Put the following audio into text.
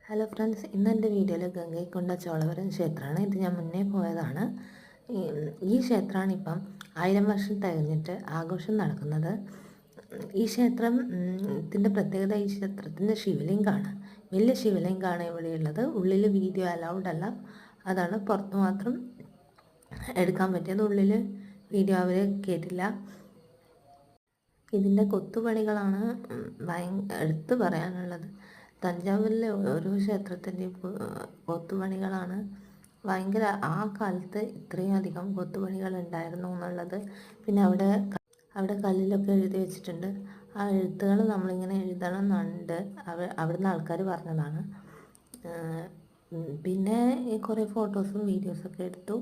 Hello friends, ഇന്ന് എൻ്റെ വീഡിയോയിൽ ഗംഗൈക്കൊണ്ട ചോളവരം ക്ഷേത്രമാണ്. ഇത് ഞാൻ മുന്നേ പോയതാണ്. ഈ ക്ഷേത്രമാണ് ഇപ്പം 1000 വർഷം തികഞ്ഞിട്ട് ആഘോഷം നടക്കുന്നത്. ഈ ക്ഷേത്രം ഇതിൻ്റെ പ്രത്യേകത, ഈ ക്ഷേത്രത്തിൻ്റെ ശിവലിംഗമാണ്. വലിയ ശിവലിംഗമാണ് ഇവിടെയുള്ളത്. ഉള്ളിൽ വീഡിയോ അലൗഡ് അല്ല, അതാണ് പുറത്ത് മാത്രം എടുക്കാൻ പറ്റിയത്. ഉള്ളിൽ വീഡിയോ അവർ കേട്ടില്ല. ഇതിൻ്റെ കൊത്തുപണികളാണ് എടുത്തു പറയാനുള്ളത്. തഞ്ചാവൂരിലെ ഓരോ ക്ഷേത്രത്തിൻ്റെയും കൊത്തുപണികളാണ് ഭയങ്കര. ആ കാലത്ത് ഇത്രയും അധികം കൊത്തുപണികൾ ഉണ്ടായിരുന്നു എന്നുള്ളത്. പിന്നെ അവിടെ കല്ലിലൊക്കെ എഴുതി വെച്ചിട്ടുണ്ട്. ആ എഴുത്തുകൾ നമ്മളിങ്ങനെ എഴുതണം എന്നുണ്ട്. അവിടുന്ന് ആൾക്കാർ പറഞ്ഞതാണ്. പിന്നെ കുറേ ഫോട്ടോസും വീഡിയോസൊക്കെ എടുത്തു.